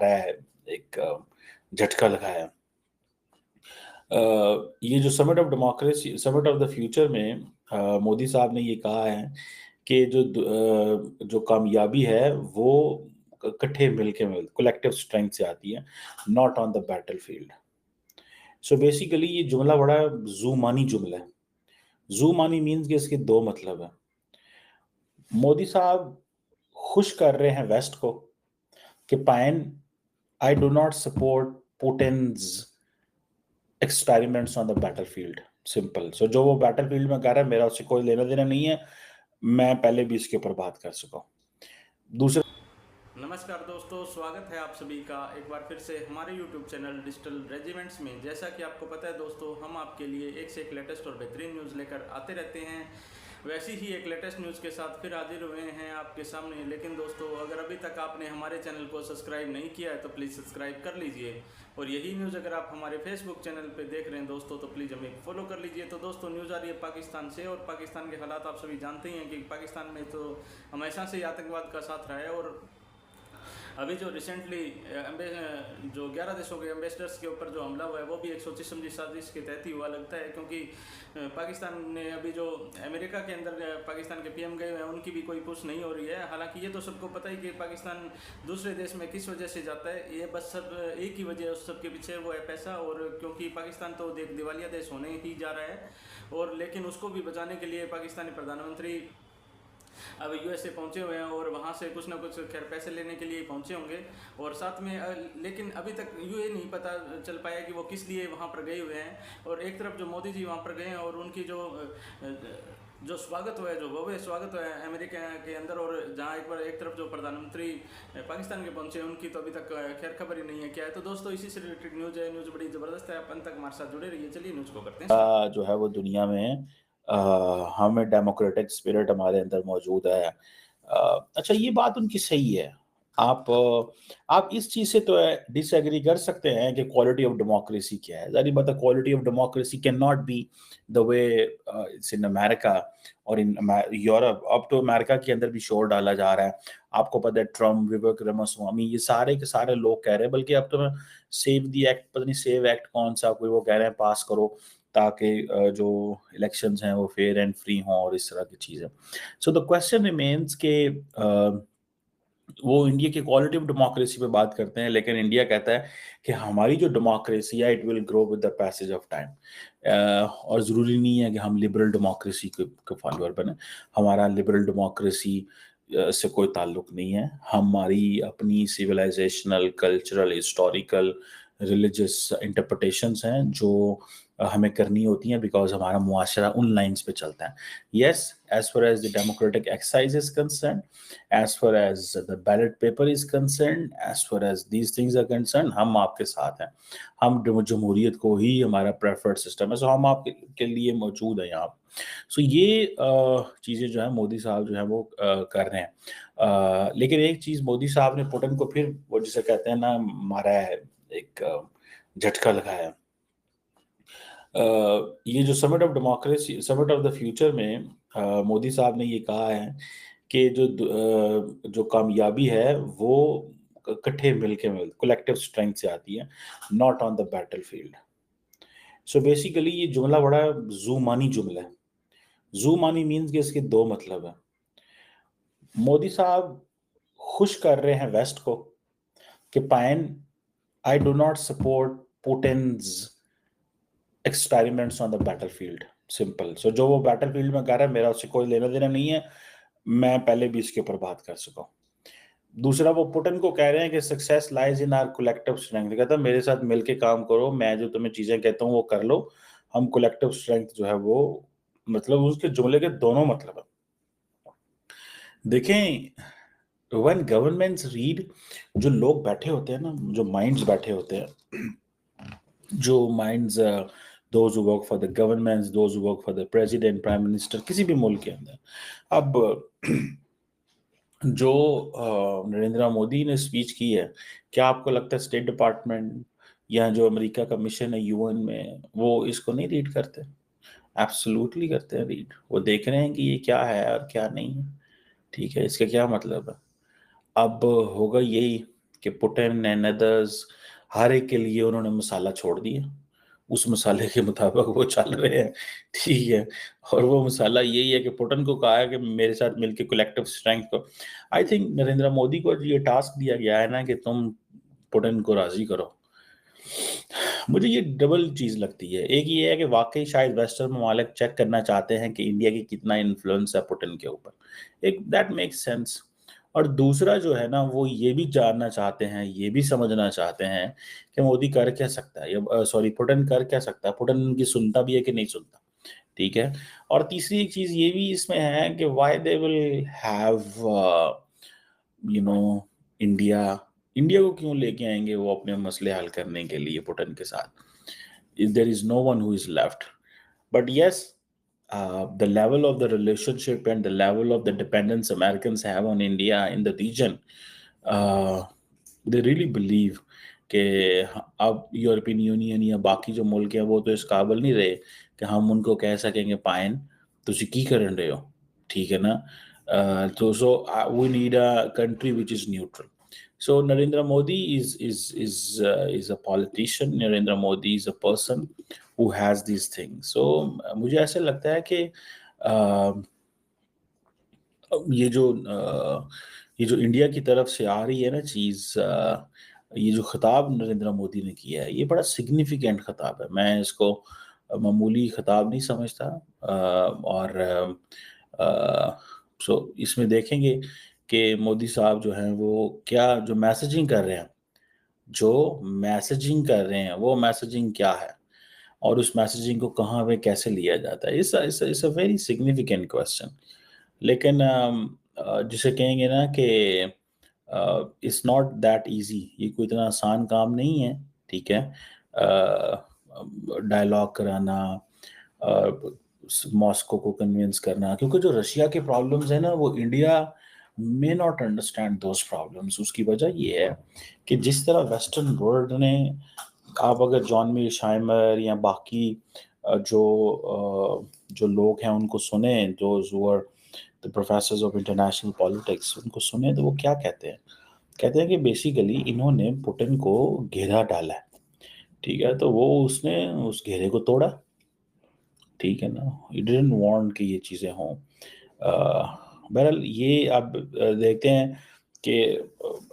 मारा है, एक झटका लगाया। ये जो समिट ऑफ द फ्यूचर में मोदी साहब ने ये कहा है कि जो कामयाबी है वो इकट्ठे मिलके कलेक्टिव स्ट्रेंथ से आती है, not on the battlefield. So basically ये जुमला बड़ा ज़ूमानी जुमला है। ज़ूमानी मीन्स कि इसके दो मतलब है। मोदी साहब खुश कर रहे हैं वेस्ट को कि fine I do not support Putin's experiments on the battlefield. Simple. So जो वो बैटलफील्ड में कह रहा है मेरा उससे कोई लेना देना नहीं है, मैं पहले भी इसके ऊपर बात कर चुका हूं। दूसरा, नमस्कार दोस्तों, स्वागत है आप सभी का एक बार फिर से हमारे YouTube चैनल डिजिटल रेजिमेंट्स में। जैसा कि आपको पता है दोस्तों, हम आपके लिए एक से एक लेटेस्ट और बेहतरीन न्यूज़ लेकर आते रहते हैं। वैसी ही एक लेटेस्ट न्यूज़ के साथ फिर हाजिर हुए हैं आपके सामने। लेकिन दोस्तों, अगर अभी तक आपने हमारे चैनल को सब्सक्राइब नहीं किया है तो प्लीज़ सब्सक्राइब कर लीजिए। और यही न्यूज़ अगर आप हमारे फेसबुक चैनल पे देख रहे हैं दोस्तों तो प्लीज़ हमें फॉलो कर लीजिए। तो दोस्तों, न्यूज़ आ रही है पाकिस्तान से, और पाकिस्तान के हालात आप सभी जानते ही हैं कि पाकिस्तान में तो हमेशा से ही आतंकवाद का साथ रहा है। और अभी जो रिसेंटली जो 11 देशों के एम्बेसडर्स के ऊपर जो हमला हुआ है वो भी एक सोची समझी साजिश के तहत ही हुआ लगता है, क्योंकि पाकिस्तान ने अभी जो अमेरिका के अंदर पाकिस्तान के पीएम गए हैं उनकी भी कोई पुष्टि नहीं हो रही है। हालांकि ये तो सबको पता ही कि पाकिस्तान दूसरे देश में किस वजह से जाता है, ये बस सब एक ही वजह उस सब के पीछे वो है पैसा। और क्योंकि पाकिस्तान तो दिवालिया देश होने ही जा रहा है, और लेकिन उसको भी बचाने के लिए पाकिस्तानी प्रधानमंत्री अब यूएसए पहुंचे हुए हैं और वहां से कुछ ना कुछ खैर पैसे लेने के लिए पहुंचे होंगे। और साथ में लेकिन अभी तक ये नहीं पता चल पाया कि वो किस लिए वहां पर गए हुए हैं। और एक तरफ जो मोदी जी वहां पर गए हैं और उनकी जो स्वागत हुआ है, जो भव्य स्वागत हुआ है अमेरिका के अंदर, और जहां एक तरफ जो प्रधानमंत्री पाकिस्तान के पहुंचे उनकी तो अभी तक खैर खबर ही नहीं है क्या है। तो दोस्तों, इसी से रिलेटेड न्यूज़ है, न्यूज़ बड़ी ज़बरदस्त है। आप अंत तक हमारे साथ जुड़े रहिए। चलिए न्यूज़ को करते हैं जो है वो दुनिया में हमें डेमोक्रेटिक स्पिरिट हमारे अंदर मौजूद है। अच्छा, ये बात उनकी सही है। आप इस चीज से तो डिसएग्री कर सकते हैं कि क्वालिटी ऑफ डेमोक्रेसी क्या है। जारी बात है, quality of democracy can not be the way it's in America और इन यूरोप। अब तो अमेरिका के अंदर भी शोर डाला जा रहा है। आपको पता है ट्रम्प, विवेक रामास्वामी, ये सारे के सारे लोग कह रहे हैं, बल्कि अब तो सेव द एक्ट, पता नहीं सेव एक्ट कौन सा कोई, वो कह रहे हैं पास करो ताकि जो इलेक्शंस हैं वो फेयर एंड फ्री हों और इस तरह की चीज़ें। सो द क्वेश्चन रिमेन्स के वो इंडिया की क्वालिटी ऑफ डेमोक्रेसी पे बात करते हैं, लेकिन इंडिया कहता है कि हमारी जो डेमोक्रेसी है it will grow with the passage of time. और ज़रूरी नहीं है कि हम लिबरल डेमोक्रेसी के फॉलोअर बने। हमारा लिबरल डेमोक्रेसी से कोई ताल्लुक नहीं है। हमारी अपनी civilisational, cultural, historical, religious interpretations हैं जो हमें करनी होती हैं, बिकॉज हमारा मुआशरा उन लाइंस पे चलता है। Yes, as far as the democratic exercise is concern, as far as the ballot paper is concerned, as far as these things are concerned, हम आपके साथ हैं। हम जमहूरियत को ही हमारा प्रेफर्ड सिस्टम है, सो हम आपके के लिए मौजूद हैं यहाँ। सो ये चीज़ें जो है मोदी साहब जो है वो कर रहे हैं। लेकिन एक चीज़, मोदी साहब ने पुतिन को फिर वो जिसे कहते हैं ना मारा है, एक झटका लगाया। ये जो समिट ऑफ द फ्यूचर में मोदी साहब ने ये कहा है कि जो कामयाबी है वो इकट्ठे मिलके कलेक्टिव स्ट्रेंथ से आती है, not on the battlefield. So basically ये जुमला बड़ा ज़ूमानी जुमला है। ज़ूमानी मीन्स कि इसके दो मतलब है। मोदी साहब खुश कर रहे हैं वेस्ट को कि fine I do not support Putin's experiments on the battlefield. Simple. So जो वो बैटलफील्ड में कह रहा है मेरा उससे कोई लेना देना नहीं है, मैं पहले भी इसके ऊपर बात कर चुका हूं। दूसरा, वो पुटिन को कह रहे हैं कि success lies in our collective strength. कहता है मेरे साथ मिलके काम करो, मैं जो तुम्हें चीजें कहता हूँ वो कर लो। हम कलेक्टिव स्ट्रेंथ जो है वो, मतलब उसके जुमले के दोनों मतलब है। देखें, व्हेन गवर्नमेंट्स रीड, जो लोग बैठे होते हैं ना, जो माइंड्स बैठे होते हैं, जो minds those who work for the governments, those who work for the president, prime minister, किसी भी मुल्क के अंदर। अब जो नरेंद्र मोदी ने स्पीच की है, क्या आपको लगता है स्टेट डिपार्टमेंट या जो अमेरिका का मिशन है यूएन में वो इसको नहीं रीड करते? एब्सोल्युटली करते हैं रीड। वो देख रहे हैं कि ये क्या है और क्या नहीं है। ठीक है, इसका क्या मतलब है। अब होगा यही कि पुतिन एंड अदर्स हर एक के लिए उन्होंने मसाला छोड़ दिया, उस मसाले के मुताबिक वो चल रहे हैं, ठीक है। और वो मसाला यही है कि पुतिन को कहा है कि मेरे साथ मिलके कलेक्टिव स्ट्रेंथ को, आई थिंक नरेंद्र मोदी को ये टास्क दिया गया है ना कि तुम पुतिन को राजी करो। मुझे ये डबल चीज लगती है, एक ये है कि वाकई शायद वेस्टर्न ममालिक चेक करना चाहते हैं कि इंडिया की कितना इन्फ्लुएंस है पुतिन के ऊपर, एक दैट मेक्स सेंस। और दूसरा जो है ना, वो ये भी जानना चाहते हैं, ये भी समझना चाहते हैं कि मोदी कर क्या सकता है, या सॉरी पुतिन कर क्या सकता है, पुतिन उनकी सुनता भी है कि नहीं सुनता, ठीक है। और तीसरी एक चीज ये भी इसमें है कि why they will have you know India, India को क्यों लेके आएंगे वो अपने मसले हल करने के लिए पुतिन के साथ, there is no one who is left. But yes, the level of the relationship and the level of the dependence Americans have on India in the region, uh, they really believe कि अब European union या बाकी जो मुल्क हैं वो तो इस काबिल नहीं रहे कि हम उनको कह सकेंगे पाइन तुसी की करन रहे हो, ठीक है ना। तो so we need a country which is neutral. So Narendra Modi is a politician. Narendra Modi is a person who has these things. So मुझे ऐसे लगता है कि uh, ये जो ये जो इंडिया की तरफ से आ रही है ना चीज, ये जो खिताब नरेंद्र मोदी ने किया है ये बड़ा सिग्निफिकेंट खिताब है। मैं इसको मामूली खिताब नहीं समझता। और सो इसमें देखेंगे कि मोदी साहब जो हैं वो क्या जो मैसेजिंग कर रहे हैं, जो मैसेजिंग कर रहे हैं वो मैसेजिंग क्या है, और उस मैसेजिंग को कहाँ पे कैसे लिया जाता है, it's a very significant question. लेकिन जिसे कहेंगे ना कि इट्स नॉट दैट इजी, ये कोई इतना आसान काम नहीं है, ठीक है। डायलॉग कराना, मॉस्को को कन्विंस करना, क्योंकि जो रशिया के प्रॉब्लम्स है ना वो India may not understand those problems. उसकी वजह ये है कि जिस तरह वेस्टर्न वर्ल्ड ने, आप अगर जॉन मी शाइमर या बाकी जो लोग हैं उनको सुने, जो the professors of international politics, उनको सुने तो वो क्या कहते हैं, कहते हैं कि बेसिकली इन्होंने पुतिन को घेरा डाला है, ठीक है। तो वो उसने उस घेरे को तोड़ा, ठीक है ना। ही डिडंट वांट कि ये चीज़ें हों। बहरहाल ये आप देखते हैं कि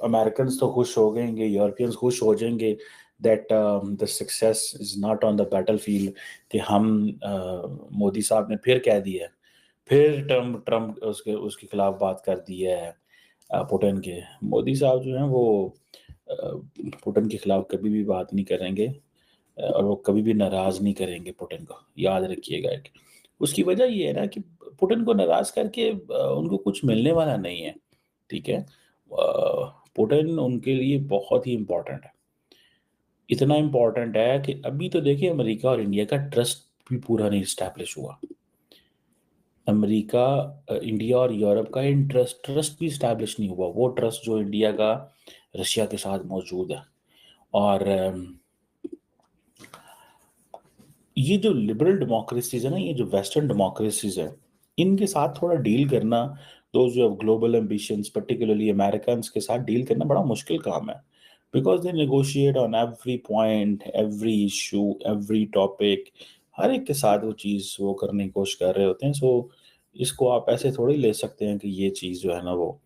अमेरिकन तो खुश हो गएंगे, यूरोपियंस खुश हो जाएंगे that the success is not on the battle field, कि हम मोदी साहब ने फिर कह दिया है, फिर ट्रम्प ट्रम्प उसके उसके खिलाफ बात कर दी है। पुतिन के मोदी साहब जो हैं वो पुतिन के खिलाफ कभी भी बात नहीं करेंगे, और वो कभी भी नाराज नहीं करेंगे पुतिन को, याद रखिएगा। एक उसकी वजह ये है ना कि पुतिन को नाराज करके उनको कुछ मिलने वाला नहीं है, ठीक है। पुतिन उनके लिए बहुत ही इम्पोर्टेंट है, इतना इम्पोर्टेंट है कि अभी तो देखिए अमेरिका और इंडिया का ट्रस्ट भी पूरा नहीं स्टैब्लिश हुआ। अमेरिका, इंडिया और यूरोप का ट्रस्ट भी स्टैब्लिश नहीं हुआ, वो ट्रस्ट जो इंडिया का रशिया के साथ मौजूद है। और ये जो लिबरल डेमोक्रेसीज है ना, ये जो वेस्टर्न डेमोक्रेसीज है, इनके साथ थोड़ा डील करना, दोज जो ग्लोबल एम्बिशंस पर्टिकुलरली अमेरिकन के साथ डील करना बड़ा मुश्किल काम है, because they negotiate on every point, every issue, every topic, हर एक के साथ वो चीज़ वो करने की कोशिश कर रहे होते हैं। सो इसको आप ऐसे थोड़ी ले सकते हैं कि ये चीज़ जो है ना वो।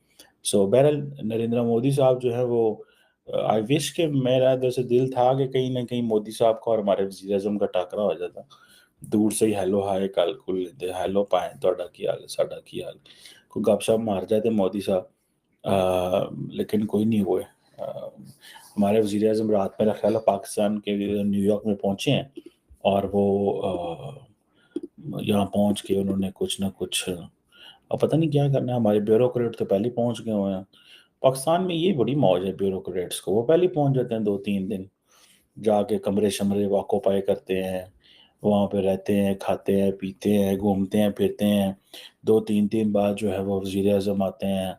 सो बहरहाल नरेंद्र मोदी साहब जो है वो, आई विश कि मेरा वैसे दिल था कि कहीं ना कहीं मोदी साहब का और हमारे वज़ीर आज़म का टाकरा हो जाता, दूर से ही हेलो हाय कल कुल लेते, हेलो पाए ਤੁਹਾਡਾ ਕੀ हाल है, साडा की हाल, कोई गपशप मार जाते मोदी साहब। लेकिन कोई नहीं हुए। हमारे वज़ीर आज़म रात में ख्याल है पाकिस्तान के न्यूयॉर्क में पहुंचे हैं, और वो यहाँ पहुंच के उन्होंने कुछ ना कुछ, अब पता नहीं क्या करना है। हमारे ब्यूरोक्रेट तो पहले पहुंच गए हुए हैं। पाकिस्तान में ये बड़ी मौज है ब्यूरोक्रेट्स को, वो पहले पहुंच जाते हैं 2-3 दिन, जाके कमरे शमरे वाकोपाई करते हैं, वहाँ पे रहते हैं, खाते हैं, पीते हैं, घूमते हैं, फिरते हैं। 2-3 दिन बाद जो है वो वज़ीर आज़म आते हैं,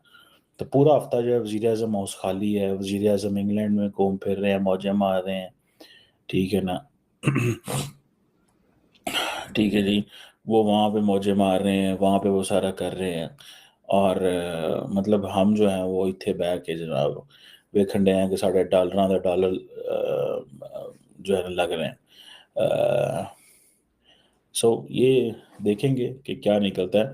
तो पूरा हफ्ता जो है वज़ीर आज़म हाउस खाली है, वज़ीर आज़म इंग्लैंड में घूम फिर रहे हैं, मौजें मार रहे हैं, ठीक है ना। ठीक है जी, वो वहाँ पे मौजें मार रहे हैं, वहाँ पे वो सारा कर रहे हैं। और मतलब हम जो हैं वो इत्थे बह के जनाब वेखन डे हैं कि साढ़े डॉलर का डॉलर जो है लग रहे हैं। सो ये देखेंगे कि क्या निकलता है।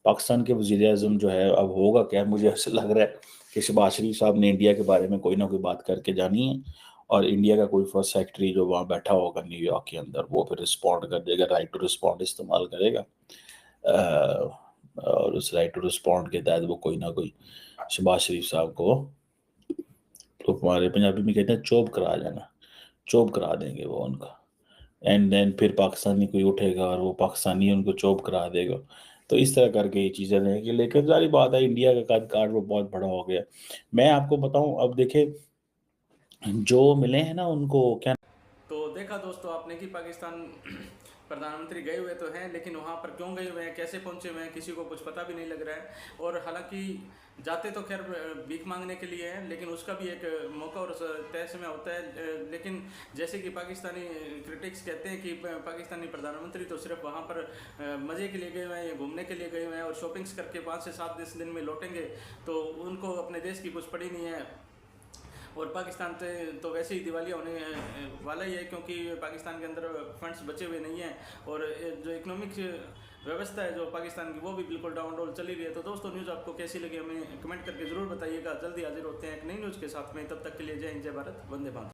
पाकिस्तान के वज़ीर-ए-आज़म जो है अब होगा क्या, मुझे ऐसा लग रहा है कि शहबाज शरीफ साहब ने इंडिया के बारे में कोई ना कोई बात करके जानी है, और इंडिया का कोई फर्स्ट सेक्रेटरी जो वहाँ बैठा होगा न्यूयॉर्क के अंदर, वो फिर रिस्पॉन्ड कर देगा, राइट टू रिस्पॉन्ड इस्तेमाल करेगा। और उस राइट टू रिस्पॉन्ड के तहत वो कोई ना कोई शहबाज शरीफ साहब को, तो हमारे पंजाबी में कहते हैं चोप करा जाना, चोप करा देंगे वो उनका। एंड देन फिर पाकिस्तानी कोई उठेगा और वो पाकिस्तानी उनको चोप करा देगा। तो इस तरह करके ये चीज़ें रहेंगी, लेकिन सारी बात है इंडिया का कद काठ वो बहुत बड़ा हो गया। मैं आपको बताऊं, अब देखें जो मिले हैं ना उनको क्या। तो देखा दोस्तों आपने कि पाकिस्तान प्रधानमंत्री गए हुए तो हैं, लेकिन वहाँ पर क्यों गए हुए हैं, कैसे पहुँचे हुए हैं, किसी को कुछ पता भी नहीं लग रहा है। और हालांकि जाते तो खैर भीख मांगने के लिए हैं, लेकिन उसका भी एक मौका और तय समय होता है। लेकिन जैसे कि पाकिस्तानी क्रिटिक्स कहते हैं कि पाकिस्तानी प्रधानमंत्री तो सिर्फ वहाँ पर मज़े के लिए गए हुए हैं या घूमने के लिए गए हुए हैं, और शॉपिंग्स करके 5 से 7 दिन में लौटेंगे, तो उनको अपने देश की कुछ पड़ी नहीं है। और पाकिस्तान से तो वैसे ही दिवालिया होने वाला ही है, क्योंकि पाकिस्तान के अंदर फंड्स बचे हुए नहीं हैं, और जो इकोनॉमिक व्यवस्था है जो पाकिस्तान की, वो भी बिल्कुल डाउन रोल चली रही है। तो दोस्तों न्यूज़ आपको कैसी लगी हमें कमेंट करके ज़रूर बताइएगा। जल्दी हाजिर होते हैं एक नई न्यूज़ के साथ में, तब तक के लिए जय हिंद, जय भारत, वंदे मातरम।